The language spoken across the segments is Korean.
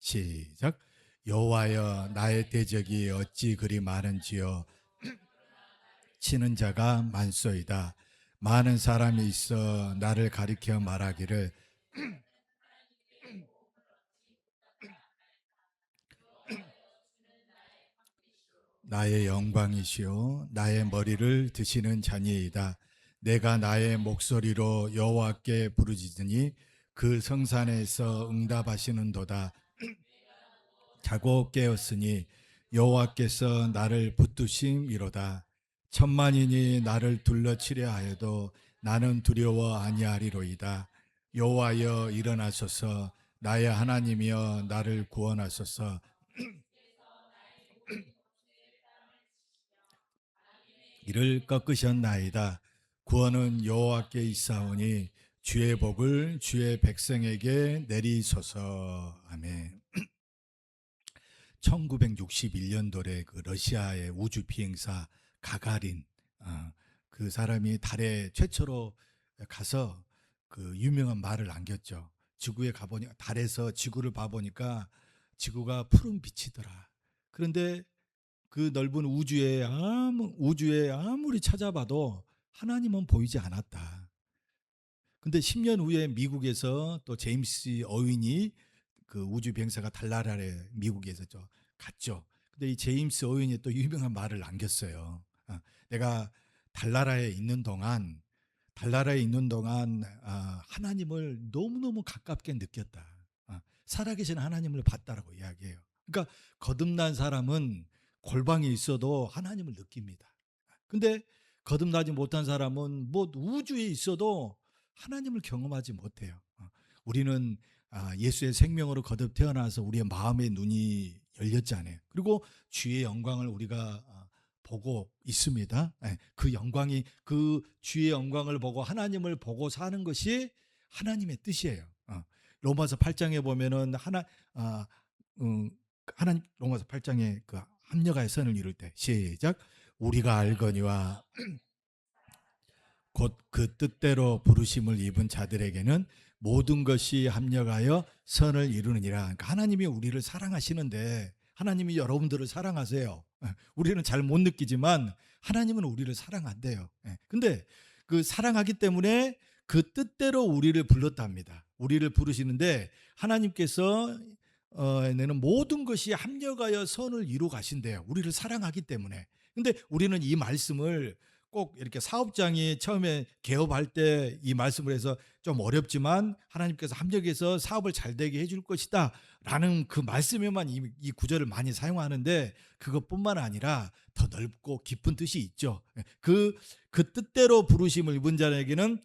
시작. 여호와여, 나의 대적이 어찌 그리 많은지요. 치는 자가 많소이다. 많은 사람이 있어 나를 가리켜 말하기를 나의 영광이시요 나의 머리를 드시는 자니이다. 내가 나의 목소리로 여호와께 부르짖으니 그 성산에서 응답하시는도다. 자고 깨었으니 여호와께서 나를 붙드심이로다. 천만인이 나를 둘러치려 하여도 나는 두려워 아니하리로이다. 여호와여, 일어나소서. 나의 하나님이여, 나를 구원하소서. 이를 꺾으셨나이다. 구원은 여호와께 있사오니 주의 복을 주의 백성에게 내리소서. 아멘. 1961년도에 그 러시아의 우주 비행사 가가린, 그 사람이 달에 최초로 가서 그 유명한 말을 남겼죠. 지구에 가보니까, 달에서 지구를 봐보니까 지구가 푸른 빛이더라. 그런데 그 넓은 우주에 아무리 찾아봐도 하나님은 보이지 않았다. 근데 10년 후에 미국에서 또 제임스 어윈이, 그 우주 비행사가 달나라에 미국에서 갔죠. 근데 이 제임스 어윈이 또 유명한 말을 남겼어요. 내가 달나라에 있는 동안 하나님을 너무너무 가깝게 느꼈다. 살아계신 하나님을 봤다라고 이야기해요. 그러니까 거듭난 사람은 골방에 있어도 하나님을 느낍니다. 근데 거듭나지 못한 사람은 뭐 우주에 있어도 하나님을 경험하지 못해요. 우리는 예수의 생명으로 거듭 태어나서 우리의 마음의 눈이 열렸잖아요. 그리고 주의 영광을 우리가 보고 있습니다. 그 영광이, 그 주의 영광을 보고 하나님을 보고 사는 것이 하나님의 뜻이에요. 로마서 8장에 보면은 로마서 8장에 그 합력하여 선을 이룰 때 시작. 우리가 알거니와 곧 그 뜻대로 부르심을 입은 자들에게는 모든 것이 합력하여 선을 이루느니라. 그러니까 하나님이 우리를 사랑하시는데, 하나님이 여러분들을 사랑하세요. 우리는 잘 못 느끼지만 하나님은 우리를 사랑한대요. 근데 그 사랑하기 때문에 그 뜻대로 우리를 불렀답니다. 우리를 부르시는데 하나님께서 내는 모든 것이 합력하여 선을 이루 가신대요. 우리를 사랑하기 때문에. 근데 우리는 이 말씀을 꼭 이렇게 사업장이 처음에 개업할 때 이 말씀을 해서 좀 어렵지만 하나님께서 합력해서 사업을 잘 되게 해줄 것이다 라는 그 말씀에만 이 구절을 많이 사용하는데, 그것뿐만 아니라 더 넓고 깊은 뜻이 있죠. 그 뜻대로 부르심을 입은 자에게는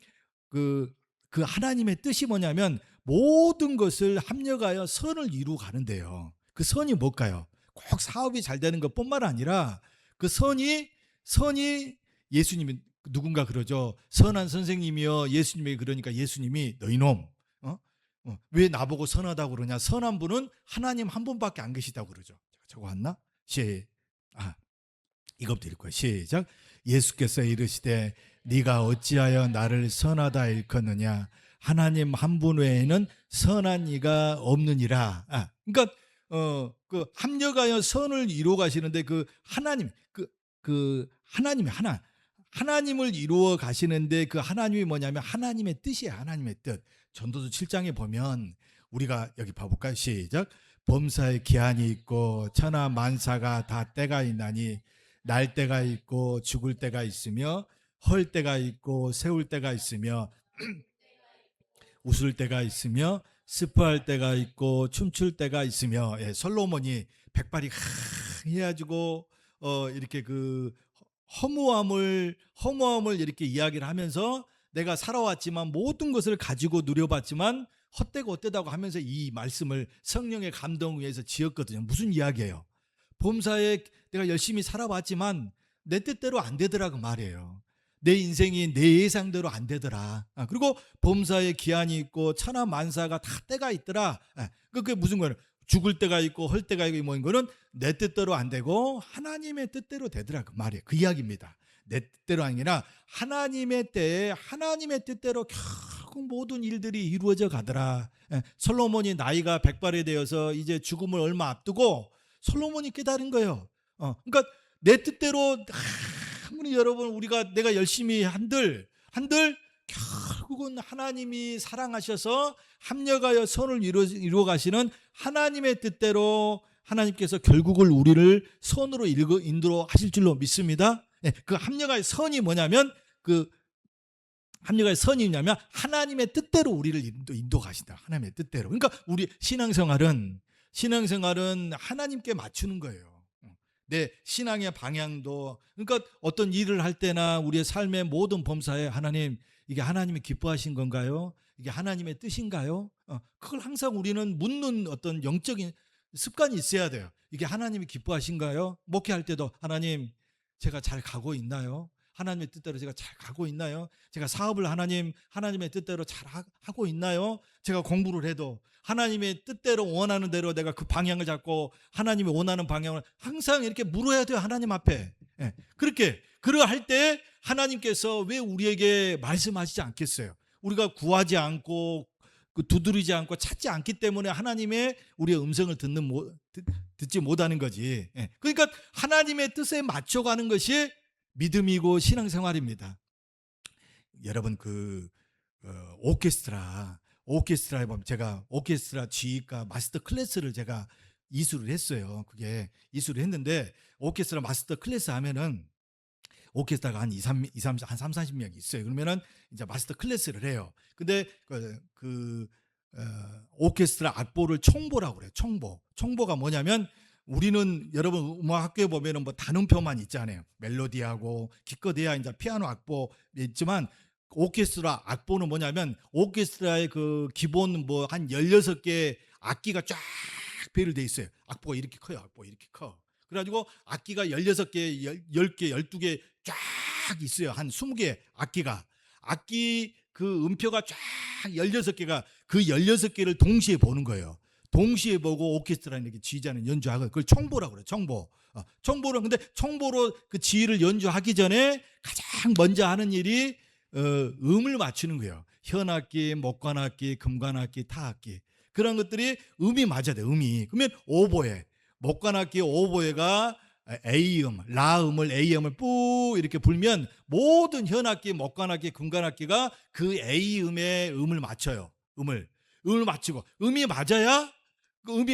그 하나님의 뜻이 뭐냐면 모든 것을 합력하여 선을 이루어 가는데요. 그 선이 뭘까요? 꼭 사업이 잘 되는 것뿐만 아니라 그 선이 예수님이, 누군가 그러죠. 선한 선생님이여, 예수님이 그러니까 예수님이 너희놈, 왜 나보고 선하다고 그러냐? 선한 분은 하나님 한 분밖에 안 계시다고 그러죠. 저거 왔나? 이것도 읽고요. 시작. 예수께서 이르시되 네가 어찌하여 나를 선하다 일컫느냐? 하나님 한 분 외에는 선한 이가 없느니라. 그러니까 그 합력하여 선을 이루어 가시는데 그 하나님, 하나님이 하나님을 이루어 가시는데 그 하나님이 뭐냐면 하나님의 뜻이에요. 하나님의 뜻. 전도서 7장에 보면 우리가 여기 봐볼까요? 시작. 범사에 기한이 있고 천하 만사가 다 때가 있나니 날 때가 있고 죽을 때가 있으며 헐 때가 있고 세울 때가 있으며 웃을 때가 있으며 슬퍼할 때가 있고 춤출 때가 있으며. 솔로몬이 백발이 해가지고 이렇게 그 허무함을 이렇게 이야기를 하면서 내가 살아왔지만 모든 것을 가지고 누려봤지만 헛되고 헛되다고 하면서 이 말씀을 성령의 감동 위에서 지었거든요. 무슨 이야기예요? 범사에 내가 열심히 살아왔지만 내 뜻대로 안 되더라 그 말이에요. 내 인생이 내 예상대로 안 되더라. 그리고 범사에 기한이 있고 천하 만사가 다 때가 있더라. 그게 무슨 거예요? 죽을 때가 있고 헐 때가 있고 뭐 이거는 내 뜻대로 안 되고 하나님의 뜻대로 되더라 그 말이에요. 그 이야기입니다. 내 뜻대로 아니라 하나님의 때에 하나님의 뜻대로 그 모든 일들이 이루어져 가더라. 솔로몬이 나이가 백발이 되어서 이제 죽음을 얼마 앞두고 솔로몬이 깨달은 거예요. 그러니까 내 뜻대로 아무리 여러분 내가 열심히 한들 결국은 하나님이 사랑하셔서 합력하여 선을 이루어 가시는 하나님의 뜻대로 하나님께서 결국을 우리를 선으로 인도로 하실 줄로 믿습니다. 그 합력의 선이 뭐냐면 합력의 선이 뭐냐면 하나님의 뜻대로 우리를 인도 가신다. 하나님의 뜻대로. 그러니까 우리 신앙생활은 하나님께 맞추는 거예요. 내 신앙의 방향도, 그러니까 어떤 일을 할 때나 우리의 삶의 모든 범사에 하나님, 이게 하나님이 기뻐하신 건가요? 이게 하나님의 뜻인가요? 그걸 항상 우리는 묻는 어떤 영적인 습관이 있어야 돼요. 이게 하나님이 기뻐하신가요? 목회할 때도 하나님, 제가 잘 가고 있나요? 하나님의 뜻대로 제가 잘 가고 있나요? 제가 사업을 하나님의 뜻대로 잘 하고 있나요? 제가 공부를 해도 하나님의 뜻대로 원하는 대로 내가 그 방향을 잡고 하나님이 원하는 방향을 항상 이렇게 물어야 돼요. 하나님 앞에. 그렇게 할 때 하나님께서 왜 우리에게 말씀하시지 않겠어요? 우리가 구하지 않고 두드리지 않고 찾지 않기 때문에 하나님의 우리의 음성을 듣지 못하는 거지. 그러니까 하나님의 뜻에 맞춰가는 것이 믿음이고 신앙생활입니다. 여러분 오케스트라에 보면 제가 오케스트라 지휘과 마스터 클래스를 제가 이수를 했어요. 그게 이수를 했는데 오케스트라 마스터 클래스 하면은 오케스트라가 한 30-40명이 있어요. 그러면은 이제 마스터 클래스를 해요. 근데 오케스트라 악보를 총보라고 그래요. 총보가 뭐냐면 우리는 여러분 음악학교에 보면은 뭐 단음표만 있잖아요. 멜로디하고 기껏해야 이제 피아노 악보 있지만 오케스트라 악보는 뭐냐면 오케스트라의 그 기본 뭐 한 16개 악기가 쫙 배열돼 있어요. 악보가 이렇게 커요. 악보 이렇게 커. 그래가지고 악기가 16개, 10개, 12개 쫙 있어요. 한 20개 악기 그 음표가 쫙 16개가 그 16개를 동시에 보는 거예요. 동시에 보고 오케스트라는 이렇게 지휘자는 연주하고 그걸 총보라고 그래요. 근데 총보로 그 지휘를 연주하기 전에 가장 먼저 하는 일이 음을 맞추는 거예요. 현악기, 목관악기, 금관악기, 타악기 그런 것들이 음이 맞아야 돼. 그러면 오보에 목관악기 오보에가 A음, 라음을 A음을 뿌 이렇게 불면 모든 현악기, 목관악기, 금관악기가 그 A음의 음을 맞춰요. 음을 맞추고 음이 맞아야 그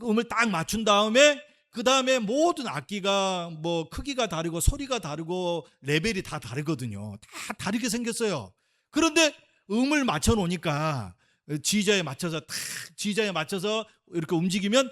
음을 딱 맞춘 다음에 그 다음에 모든 악기가 뭐 크기가 다르고 소리가 다르고 레벨이 다 다르거든요. 다 다르게 생겼어요. 그런데 음을 맞춰 놓으니까 지휘자에 맞춰서 이렇게 움직이면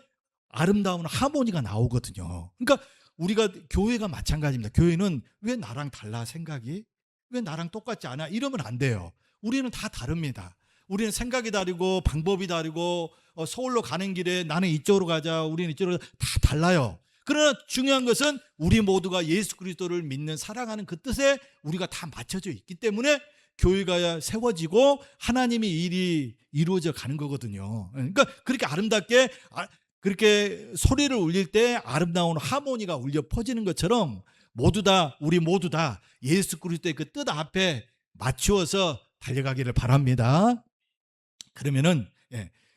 아름다운 하모니가 나오거든요. 그러니까 우리가 교회가 마찬가지입니다. 교회는 왜 나랑 달라 생각이? 왜 나랑 똑같지 않아? 이러면 안 돼요. 우리는 다 다릅니다. 우리는 생각이 다르고 방법이 다르고 서울로 가는 길에 나는 이쪽으로 가자, 우리는 이쪽으로 다 달라요. 그러나 중요한 것은 우리 모두가 예수 그리스도를 믿는 사랑하는 그 뜻에 우리가 다 맞춰져 있기 때문에 교회가 세워지고 하나님의 일이 이루어져 가는 거거든요. 그러니까 그렇게 아름답게 그렇게 소리를 울릴 때 아름다운 하모니가 울려 퍼지는 것처럼 우리 모두 다 예수 그리스도의 그 뜻 앞에 맞추어서 달려가기를 바랍니다. 그러면은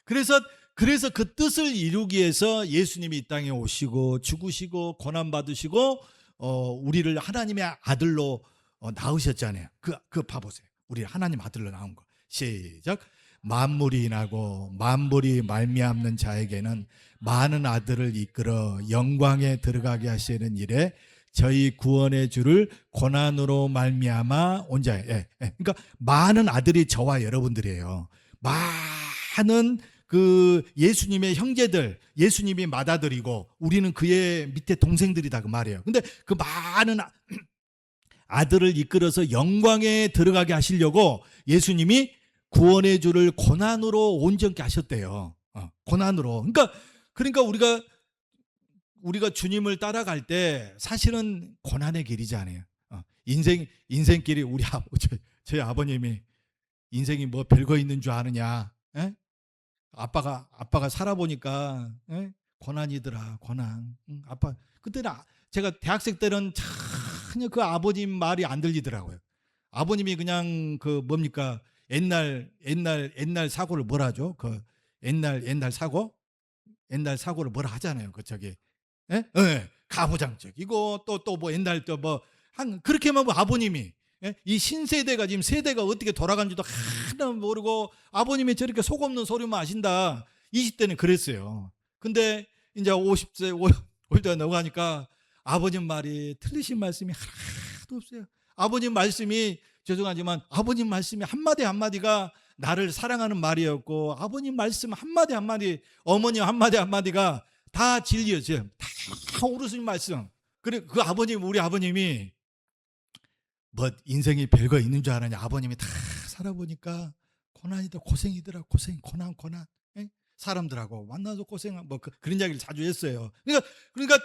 그래서 그 뜻을 이루기 위해서 예수님이 이 땅에 오시고 죽으시고 고난 받으시고 우리를 하나님의 아들로 낳으셨잖아요. 그 봐보세요. 우리 하나님 아들로 나온 거. 시작. 만물이 나고 만물이 말미암는 자에게는 많은 아들을 이끌어 영광에 들어가게 하시는 일에 저희 구원의 주를 고난으로 말미암아 온 자에. 그러니까 많은 아들이 저와 여러분들이에요. 많은 그 예수님의 형제들, 예수님이 맏아들이고 우리는 그의 밑에 동생들이다 그 말이에요. 근데 그 많은 아들을 이끌어서 영광에 들어가게 하시려고 예수님이 구원의 주를 고난으로 온전케 하셨대요. 고난으로. 그러니까 우리가 주님을 따라갈 때 사실은 고난의 길이잖아요. 인생길이 저희 아버님이 인생이 뭐 별거 있는 줄 아느냐? 에? 아빠가 살아보니까 고난이더라, 고난. 아빠 그때는 제가 대학생 때는 전혀 그 아버님 말이 안 들리더라고요. 아버님이 그냥 그 뭡니까 옛날 사고를 뭐라 하죠? 그 옛날 사고를 뭐라 하잖아요. 그 저기 예? 예. 가부장적이고 또 뭐 옛날 또 뭐 한 그렇게만 뭐 아버님이 예? 이 신세대가 지금 세대가 어떻게 돌아간지도 하나 모르고 아버님이 저렇게 속 없는 소리만 하신다. 20대는 그랬어요. 근데 이제 50세 50대 넘어가니까 아버님 말이 틀리신 말씀이 하나도 없어요. 아버님 말씀이 죄송하지만 아버님 말씀이 한마디 한마디가 나를 사랑하는 말이었고 아버님 말씀 한마디 한마디 어머니 한마디 한마디가 다 진리였어요. 다 오르신 말씀. 그래 그 아버님 우리 아버님이 뭐 인생이 별거 있는 줄 알았냐. 아버님이 다 살아보니까 고난이다 고생이더라. 고난 예? 사람들하고 만나서 고생 뭐 그런 이야기를 자주 했어요. 그러니까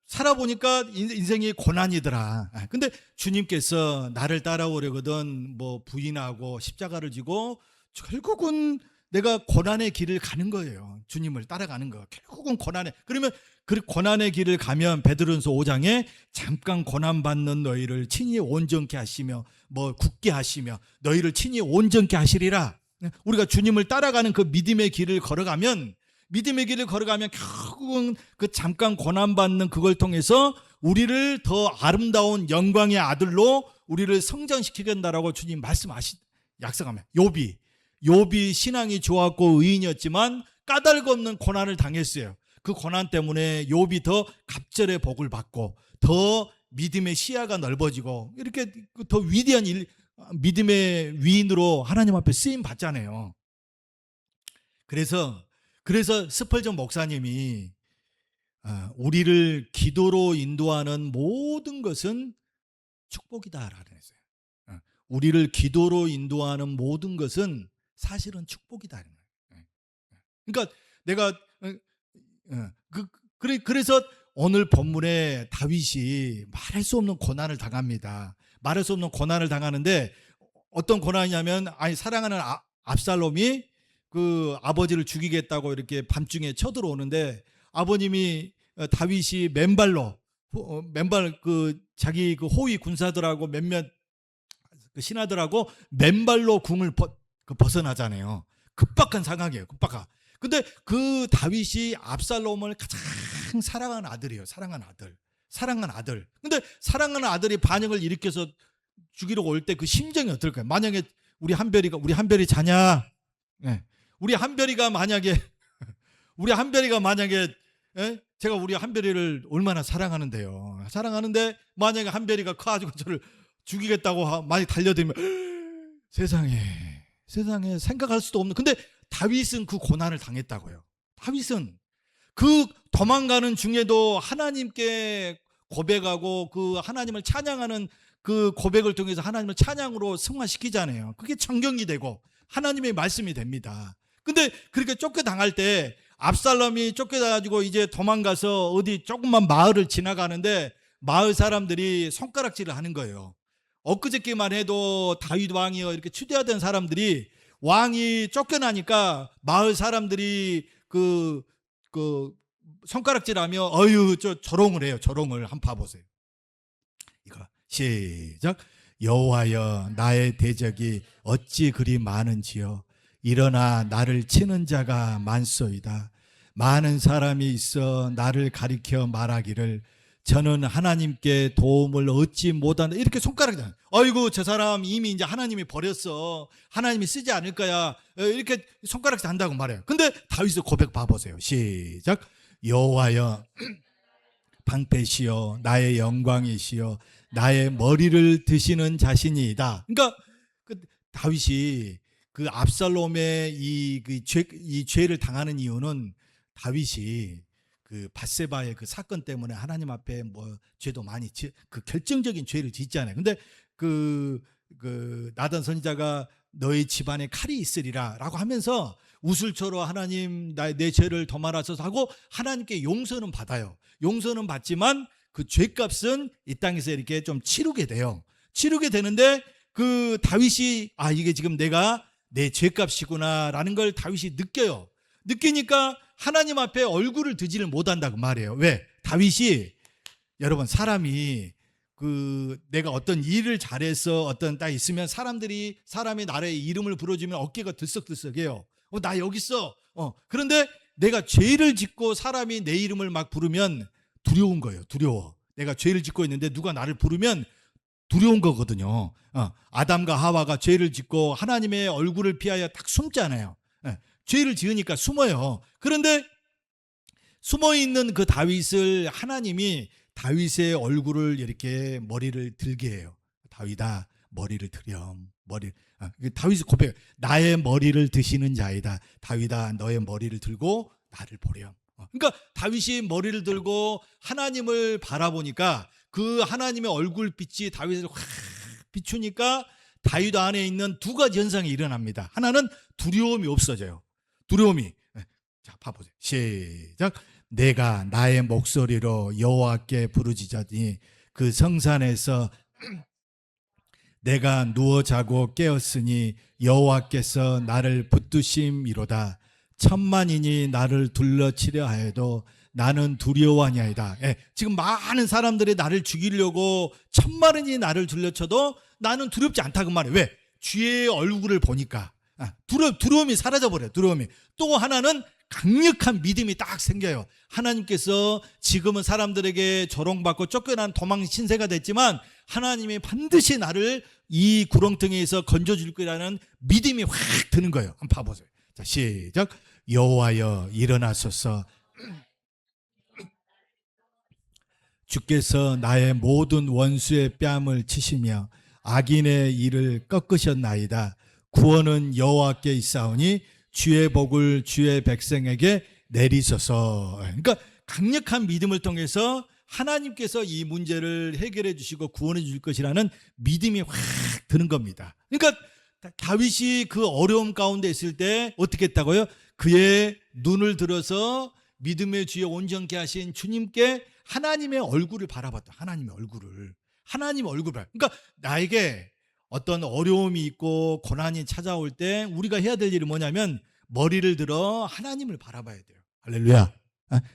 살아보니까 인생이 고난이더라. 근데 주님께서 나를 따라오려거든 뭐 부인하고 십자가를 지고 결국은 내가 고난의 길을 가는 거예요. 주님을 따라가는 거. 결국은 고난의 그러면 그 고난의 길을 가면 베드로전서 5장에 잠깐 고난 받는 너희를 친히 온전케 하시며 뭐 굳게 하시며 너희를 친히 온전케 하시리라. 우리가 주님을 따라가는 그 믿음의 길을 걸어가면 결국은 그 잠깐 고난받는 그걸 통해서 우리를 더 아름다운 영광의 아들로 우리를 성장시키겠다라고 주님 약속하면 욥이 신앙이 좋았고 의인이었지만 까닭 없는 고난을 당했어요. 그 고난 때문에 욥이 더 갑절의 복을 받고 더 믿음의 시야가 넓어지고 이렇게 더 위대한 믿음의 위인으로 하나님 앞에 쓰임 받잖아요. 그래서 스펄전 목사님이 우리를 기도로 인도하는 모든 것은 축복이다라고 했어요. 우리를 기도로 인도하는 모든 것은 사실은 축복이다. 그러니까 내가 그래서 오늘 본문에 다윗이 말할 수 없는 고난을 당합니다. 말할 수 없는 고난을 당하는데 어떤 고난이냐면 사랑하는 압살롬이 그 아버지를 죽이겠다고 이렇게 밤중에 쳐들어오는데 아버님이 다윗이 맨발 그 자기 그 호위 군사들하고 몇몇 그 신하들하고 맨발로 궁을 벗어나잖아요. 급박한 상황이에요. 급박한. 근데 그 다윗이 압살롬을 가장 사랑하는 아들이에요. 사랑하는 아들. 근데 사랑하는 아들이 반역을 일으켜서 죽이러 올 때 그 심정이 어떨까요? 만약에 우리 한별이 자냐? 네. 우리 한별이가 만약에 예? 제가 우리 한별이를 얼마나 사랑하는데요. 사랑하는데 만약에 한별이가 커가지고 저를 죽이겠다고 많이 달려들면 세상에 생각할 수도 없는. 근데 다윗은 그 고난을 당했다고요. 다윗은 그 도망가는 중에도 하나님께 고백하고 그 하나님을 찬양하는 그 고백을 통해서 하나님을 찬양으로 승화시키잖아요. 그게 청경이 되고 하나님의 말씀이 됩니다. 근데 그렇게 쫓겨당할 때 압살롬이 쫓겨가지고 이제 도망가서 어디 조그만 마을을 지나가는데 마을 사람들이 손가락질을 하는 거예요. 엊그저께만 해도 다윗 왕이요 이렇게 추대하던 사람들이 왕이 쫓겨나니까 마을 사람들이 그 손가락질하며 어유 조롱을 해요. 조롱을 한번 봐보세요. 이거 시작. 여호와여 나의 대적이 어찌 그리 많은지요. 일어나 나를 치는 자가 많소이다. 많은 사람이 있어 나를 가리켜 말하기를 저는 하나님께 도움을 얻지 못한다. 이렇게 손가락질. 아이고 저 사람 이미 이제 하나님이 버렸어. 하나님이 쓰지 않을 거야. 이렇게 손가락질 한다고 말해요. 근데 다윗의 고백 봐보세요. 시작. 여호와여 방패시여 나의 영광이시여 나의 머리를 드시는 자신이다. 그러니까 그 다윗이 그 압살롬의 이 죄를 당하는 이유는 다윗이 그 밧세바의 그 사건 때문에 하나님 앞에 뭐 죄도 많이 그 결정적인 죄를 짓잖아요. 근데 그 나단 선지자가 너희 집안에 칼이 있으리라라고 하면서 우슬초로 하나님 내 죄를 더 말하소서 하고 하나님께 용서는 받아요. 용서는 받지만 그 죄값은 이 땅에서 이렇게 좀 치르게 돼요. 치르게 되는데 그 다윗이 이게 지금 내가 내 죄값이구나라는 걸 다윗이 느껴요. 느끼니까 하나님 앞에 얼굴을 드지를 못한다고 말해요. 왜? 다윗이 여러분 사람이 내가 어떤 일을 잘해서 어떤 딱 있으면 사람이 나의 이름을 불러주면 어깨가 들썩들썩해요. 나 여기 있어. 그런데 내가 죄를 짓고 사람이 내 이름을 막 부르면 두려운 거예요. 두려워. 내가 죄를 짓고 있는데 누가 나를 부르면 두려운 거거든요. 아담과 하와가 죄를 짓고 하나님의 얼굴을 피하여 딱 숨잖아요. 죄를 지으니까 숨어요. 그런데 숨어있는 그 다윗을 하나님이 다윗의 얼굴을 이렇게 머리를 들게 해요. 다윗아, 머리를 들렴. 다윗이 고백해요. 나의 머리를 드시는 자이다. 다윗아, 너의 머리를 들고 나를 보렴. 그러니까 다윗이 머리를 들고 하나님을 바라보니까 그 하나님의 얼굴빛이 다윗을 확 비추니까 다윗 안에 있는 두 가지 현상이 일어납니다. 하나는 두려움이 없어져요. 두려움이. 자, 봐보세요. 시작. 내가 나의 목소리로 여호와께 부르짖으니 그 성산에서 내가 누워 자고 깨었으니 여호와께서 나를 붙드심이로다. 천만인이 나를 둘러치려 하여도 나는 두려워하냐이다. 지금 많은 사람들이 나를 죽이려고 천만인이 나를 둘러쳐도 나는 두렵지 않다 그 말이에요. 왜? 주의 얼굴을 보니까 두려움이 사라져버려요. 두려움이. 또 하나는 강력한 믿음이 딱 생겨요. 하나님께서 지금은 사람들에게 조롱받고 쫓겨난 도망 신세가 됐지만 하나님이 반드시 나를 이 구렁텅이에서 건져줄 거라는 믿음이 확 드는 거예요. 한번 봐보세요. 자, 시작. 여호와여 일어나소서. 주께서 나의 모든 원수의 뺨을 치시며 악인의 일을 꺾으셨나이다. 구원은 여호와께 있사오니 주의 복을 주의 백성에게 내리소서. 그러니까 강력한 믿음을 통해서 하나님께서 이 문제를 해결해 주시고 구원해 줄 것이라는 믿음이 확 드는 겁니다. 그러니까 다윗이 그 어려움 가운데 있을 때 어떻게 했다고요? 그의 눈을 들어서 믿음의 주에 온전케 하신 주님께 하나님의 얼굴을 바라봤다. 하나님의 얼굴을. 그러니까 나에게 어떤 어려움이 있고 고난이 찾아올 때 우리가 해야 될 일이 뭐냐면 머리를 들어 하나님을 바라봐야 돼요. 할렐루야.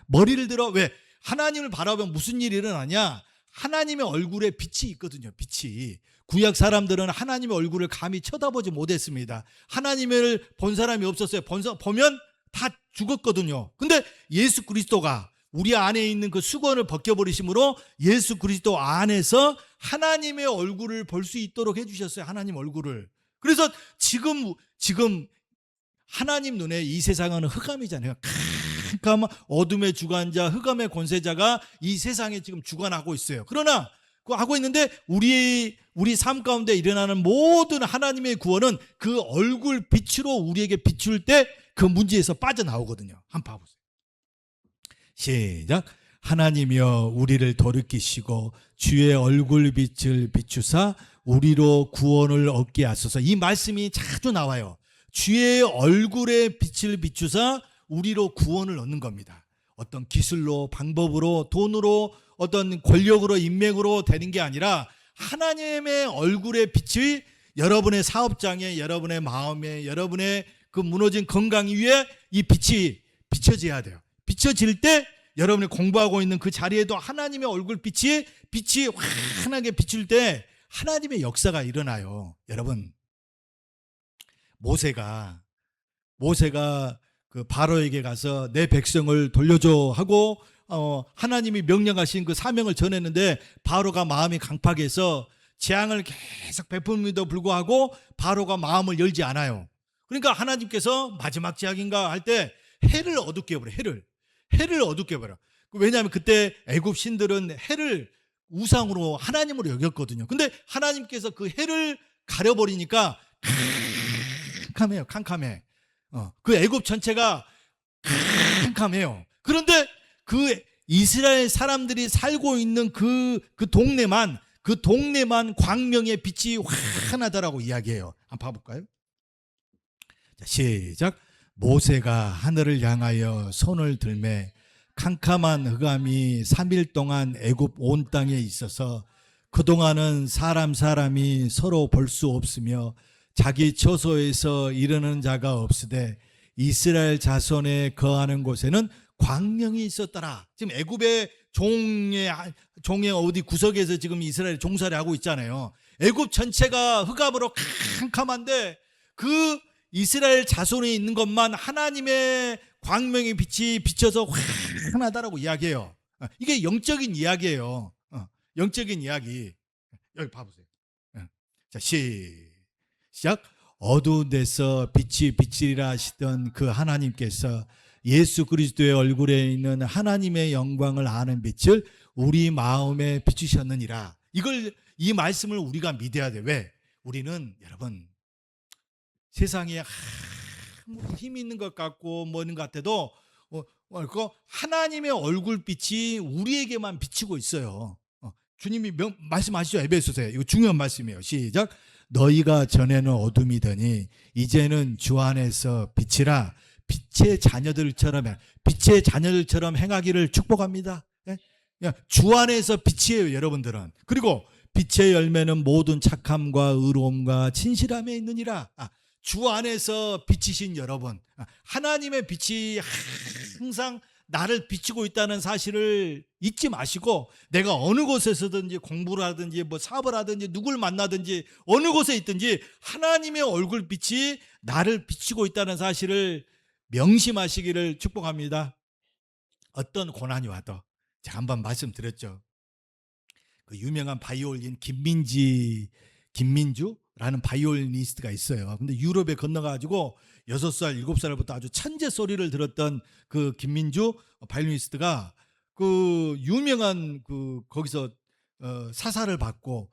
머리를 들어. 왜? 하나님을 바라보면 무슨 일이 일어나냐? 하나님의 얼굴에 빛이 있거든요. 빛이. 구약 사람들은 하나님의 얼굴을 감히 쳐다보지 못했습니다. 하나님을 본 사람이 없었어요. 보면 다 죽었거든요. 근데 예수 그리스도가 우리 안에 있는 그 수건을 벗겨버리심으로 예수 그리스도 안에서 하나님의 얼굴을 볼 수 있도록 해주셨어요. 하나님 얼굴을. 그래서 지금 하나님 눈에 이 세상은 흑암이잖아요. 깜깜한 어둠의 주관자, 흑암의 권세자가 이 세상에 지금 주관하고 있어요. 그러나 그거 하고 있는데 우리 삶 가운데 일어나는 모든 하나님의 구원은 그 얼굴 빛으로 우리에게 비출 때 그 문제에서 빠져나오거든요. 한번 봐보세요. 시작. 하나님이여 우리를 돌이키시고 주의 얼굴 빛을 비추사 우리로 구원을 얻게 하소서. 이 말씀이 자주 나와요. 주의 얼굴의 빛을 비추사 우리로 구원을 얻는 겁니다. 어떤 기술로, 방법으로, 돈으로, 어떤 권력으로, 인맥으로 되는 게 아니라 하나님의 얼굴의 빛이 여러분의 사업장에, 여러분의 마음에, 여러분의 그 무너진 건강 위에 이 빛이 비춰져야 돼요. 비춰질 때 여러분이 공부하고 있는 그 자리에도 하나님의 얼굴 빛이 환하게 비출 때 하나님의 역사가 일어나요. 여러분, 모세가 그 바로에게 가서 내 백성을 돌려줘 하고 하나님이 명령하신 그 사명을 전했는데 바로가 마음이 강팍해서 재앙을 계속 베풀음에도 불구하고 바로가 마음을 열지 않아요. 그러니까 하나님께서 마지막 재앙인가 할 때 해를 어둡게 해버려. 해를 어둡게 해버려. 왜냐하면 그때 애굽 신들은 해를 우상으로 하나님으로 여겼거든요. 근데 하나님께서 그 해를 가려버리니까 캄캄해. 그 애굽 전체가 캄캄해요. 그런데 그 이스라엘 사람들이 살고 있는 그 동네만 광명의 빛이 환하다라고 이야기해요. 한번 봐볼까요? 자, 시작. 모세가 하늘을 향하여 손을 들매 캄캄한 흑암이 3일 동안 애굽 온 땅에 있어서 그동안은 사람이 서로 볼 수 없으며 자기 처소에서 이르는 자가 없으되 이스라엘 자손에 거하는 곳에는 광명이 있었더라. 지금 애굽의 종의 어디 구석에서 지금 이스라엘이 종살이 하고 있잖아요. 애굽 전체가 흑암으로 캄캄한데 그 이스라엘 자손이 있는 것만 하나님의 광명의 빛이 비쳐서 환하다라고 이야기해요. 이게 영적인 이야기예요. 영적인 이야기. 여기 봐보세요. 자, 시작. 어두운 데서 빛이 비치리라 하시던 그 하나님께서 예수 그리스도의 얼굴에 있는 하나님의 영광을 아는 빛을 우리 마음에 비추셨느니라. 이 말씀을 우리가 믿어야 돼. 왜? 우리는 여러분 세상에 힘 있는 것 같고 뭐 있는 것 같아도 그 하나님의 얼굴빛이 우리에게만 비치고 있어요. 주님이 말씀하시죠. 에베소서에. 이거 중요한 말씀이에요. 시작. 너희가 전에는 어둠이더니 이제는 주 안에서 빛이라. 빛의 자녀들처럼 행하기를 축복합니다. 주 안에서 빛이에요, 여러분들은. 그리고 빛의 열매는 모든 착함과 의로움과 진실함에 있느니라. 주 안에서 빛이신 여러분, 하나님의 빛이 항상 나를 비추고 있다는 사실을 잊지 마시고, 내가 어느 곳에서든지 공부를 하든지 뭐 사업을 하든지 누굴 만나든지 어느 곳에 있든지 하나님의 얼굴빛이 나를 비추고 있다는 사실을 명심하시기를 축복합니다. 어떤 고난이 와도, 제가 한번 말씀드렸죠. 그 유명한 바이올린 김민주라는 바이올리니스트가 있어요. 근데 유럽에 건너가지고 6살, 7살부터 아주 천재 소리를 들었던 그 김민주 바이올리니스트가 그 유명한 거기서 사사를 받고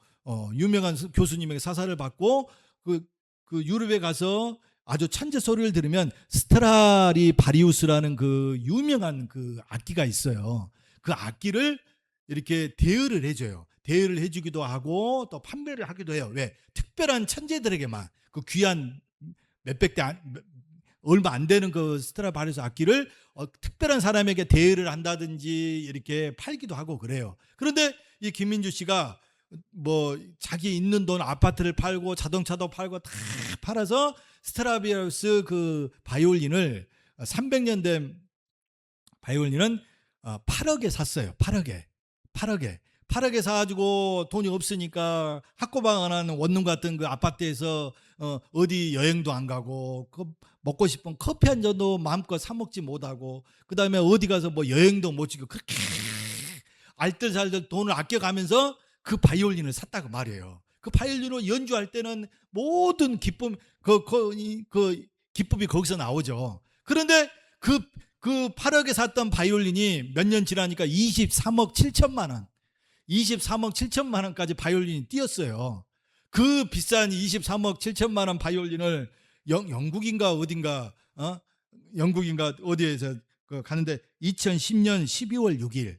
유명한 교수님에게 사사를 받고 그 유럽에 가서 아주 천재 소리를 들으면 스트라디바리우스라는 그 유명한 그 악기가 있어요. 그 악기를 이렇게 대여를 해줘요. 대여를 해주기도 하고 또 판매를 하기도 해요. 왜? 특별한 천재들에게만 그 귀한 몇백 대 얼마 안 되는 그 스트라디바리우스 악기를 특별한 사람에게 대여를 한다든지 이렇게 팔기도 하고 그래요. 그런데 이 김민주 씨가 뭐 자기 있는 돈 아파트를 팔고 자동차도 팔고 다 팔아서 스트라디바리우스 그 바이올린을 300년 된 바이올린은 8억에 샀어요. 8억에 사가지고 돈이 없으니까 학고방한 원룸 같은 그 아파트에서 어디 여행도 안 가고 먹고 싶은 커피 한 잔도 마음껏 사 먹지 못하고 그 다음에 어디 가서 뭐 여행도 못 지고 그렇게 알뜰살뜰 돈을 아껴가면서 그 바이올린을 샀다고 말이에요. 그 바이올린으로 연주할 때는 모든 기쁨 그 기쁨이 거기서 나오죠. 그런데 그 8억에 샀던 바이올린이 몇 년 지나니까 23억 7천만 원. 23억 7천만 원까지 바이올린이 뛰었어요. 그 비싼 23억 7천만 원 바이올린을 영국인가 어딘가 영국인가 어디에서 가는데 2010년 12월 6일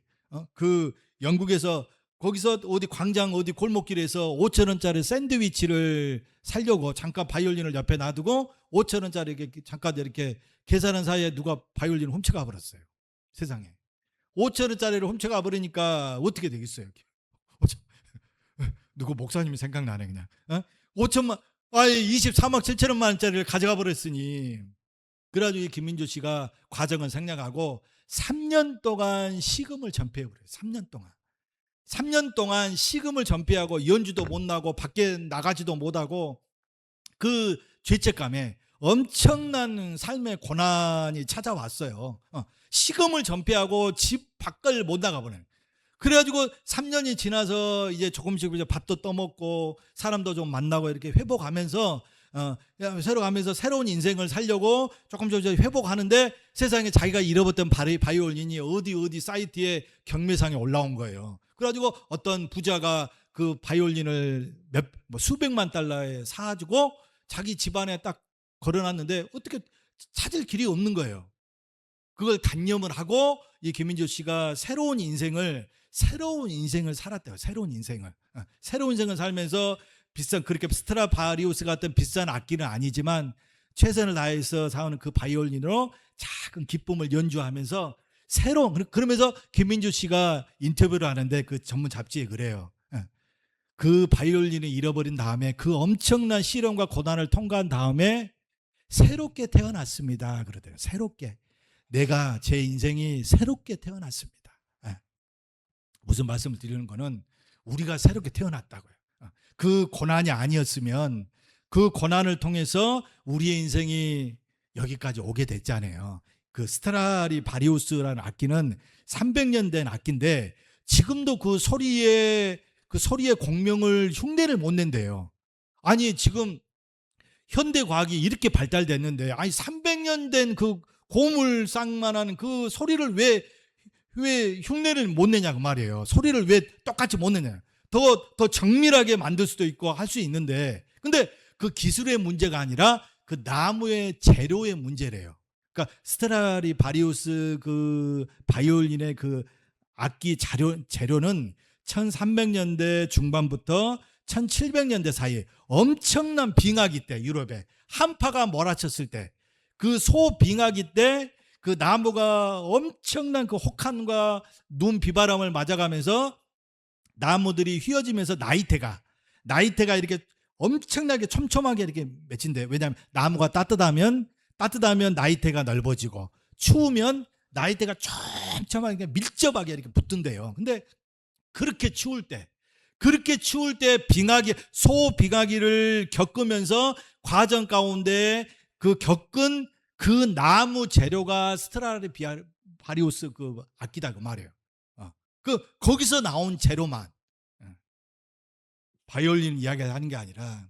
그 영국에서 거기서 어디 광장 어디 골목길에서 5천 원짜리 샌드위치를 사려고 잠깐 바이올린을 옆에 놔두고 5천 원짜리 잠깐 이렇게 계산한 사이에 누가 바이올린을 훔쳐가 버렸어요. 세상에. 5천 원짜리를 훔쳐가 버리니까 어떻게 되겠어요? 누구 목사님이 생각나네 그냥. 23억 7천만 원짜리를 가져가 버렸으니. 그래가지고 이 김민주 씨가 과정을 생략하고 3년 동안 시금을 전폐해버려요. 3년 동안 시금을 전폐하고 연주도 못 나고 밖에 나가지도 못하고 그 죄책감에 엄청난 삶의 고난이 찾아왔어요. 시금을 전폐하고 집 밖을 못 나가버려요. 그래가지고 3년이 지나서 이제 조금씩 밥도 떠먹고 사람도 좀 만나고 이렇게 회복하면서 새로 가면서 새로운 인생을 살려고 조금씩 회복하는데 세상에 자기가 잃어버렸던 바이올린이 어디 사이트에 경매상에 올라온 거예요. 그래가지고 어떤 부자가 그 바이올린을 수백만 달러에 사가지고 자기 집안에 딱 걸어놨는데 어떻게 찾을 길이 없는 거예요. 그걸 단념을 하고 이 김민주 씨가 새로운 인생을 살았대요. 새로운 인생을 살면서 그렇게 스트라디바리우스 같은 비싼 악기는 아니지만 최선을 다해서 사오는 그 바이올린으로 작은 기쁨을 연주하면서 그러면서 김민주 씨가 인터뷰를 하는데 그 전문 잡지에 그래요. 그 바이올린을 잃어버린 다음에 그 엄청난 시련과 고난을 통과한 다음에 새롭게 태어났습니다. 그러대요. 새롭게. 내가 제 인생이 새롭게 태어났습니다. 예. 무슨 말씀을 드리는 거는 우리가 새롭게 태어났다고요. 그 고난이 아니었으면 그 고난을 통해서 우리의 인생이 여기까지 오게 됐잖아요. 그 스트라리 바리우스라는 악기는 300년 된 악기인데 지금도 그 소리의 공명을 흉내를 못 낸대요. 아니 지금 현대 과학이 이렇게 발달됐는데 아니 300년 된 그 고물상만한 그 소리를 왜 흉내를 못 내냐 그 말이에요. 소리를 왜 똑같이 못 내냐. 더 정밀하게 만들 수도 있고 할 수 있는데 근데 그 기술의 문제가 아니라 그 나무의 재료의 문제래요. 그러니까 스트라리 바리우스 그 바이올린의 그 악기 재료는 1300년대 중반부터 1700년대 사이에 엄청난 빙하기 때 유럽에 한파가 몰아쳤을 때 그 소빙하기 때 그 나무가 엄청난 그 혹한과 눈 비바람을 맞아가면서 나무들이 휘어지면서 나이테가 이렇게 엄청나게 촘촘하게 이렇게 맺힌대요. 왜냐하면 나무가 따뜻하면 나이테가 넓어지고 추우면 나이테가 촘촘하게 밀접하게 이렇게 붙던데요. 근데 그렇게 추울 때 소빙하기를 겪으면서 과정 가운데 그 겪은 그 나무 재료가 스트라리 바리우스 그 악기다 그 말이에요. 거기서 나온 재료만 바이올린 이야기하는 게 아니라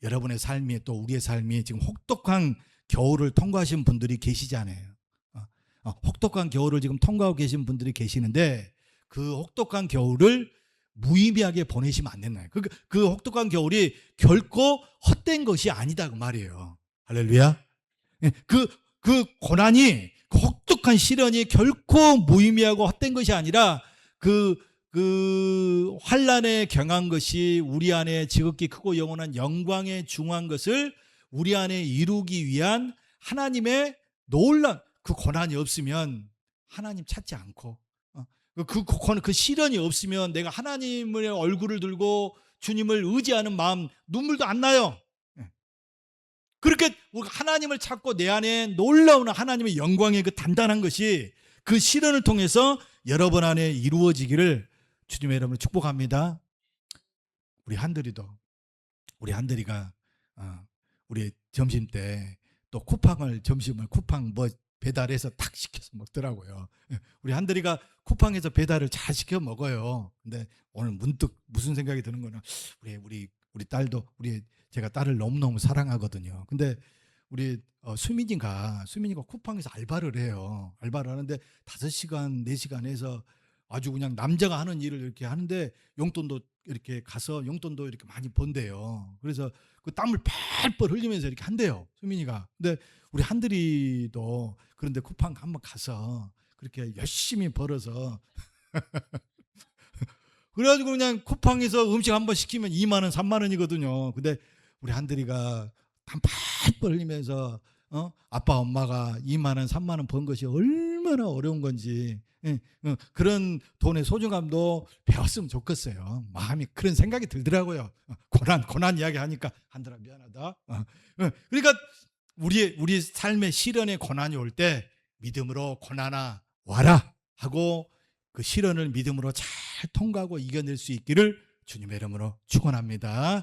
여러분의 삶이 또 우리의 삶이 지금 혹독한 겨울을 통과하신 분들이 계시잖아요. 혹독한 겨울을 지금 통과하고 계신 분들이 계시는데 그 혹독한 겨울을 무의미하게 보내시면 안 된다. 그 혹독한 겨울이 결코 헛된 것이 아니다 그 말이에요. 할렐루야. 그 고난이 그 혹독한 시련이 결코 무의미하고 헛된 것이 아니라 그 환난에 경한 것이 우리 안에 지극히 크고 영원한 영광에 중한 것을 우리 안에 이루기 위한 하나님의 놀라운 그 고난이 없으면 하나님 찾지 않고 그 시련이 없으면 내가 하나님의 얼굴을 들고 주님을 의지하는 마음 눈물도 안 나요. 그렇게 하나님을 찾고 내 안에 놀라운 하나님의 영광의 그 단단한 것이 그 시련을 통해서 여러분 안에 이루어지기를 주님의 이름으로 축복합니다. 우리 한들이가 우리 점심 때 또 점심을 쿠팡 뭐 배달해서 탁 시켜서 먹더라고요. 우리 한들이가 쿠팡에서 배달을 잘 시켜 먹어요. 근데 오늘 문득 무슨 생각이 드는 거는 우리 딸도 제가 딸을 너무너무 사랑하거든요. 근데 우리 수민이가 쿠팡에서 알바를 해요. 알바를 하는데 5시간, 4시간 해서 아주 그냥 남자가 하는 일을 이렇게 하는데 용돈도 이렇게 가서 용돈도 이렇게 많이 번대요. 그래서 그 땀을 펄펄 흘리면서 이렇게 한대요. 수민이가. 근데 우리 한들이도 그런데 쿠팡 한번 가서 그렇게 열심히 벌어서 그래가지고 그냥 쿠팡에서 음식 한번 시키면 2만 원, 3만 원이거든요. 근데 우리 한들이가 땀 펄펄 흘리면서 아빠 엄마가 2만 원, 3만 원 번 것이 얼마나 어려운 건지 그런 돈의 소중함도 배웠으면 좋겠어요. 마음이 그런 생각이 들더라고요. 고난 이야기 하니까 한들아 미안하다. 그러니까 우리 삶의 시련의 고난이 올 때 믿음으로 고난아 와라 하고 그 시련을 믿음으로 잘 통과하고 이겨낼 수 있기를 주님의 이름으로 축원합니다.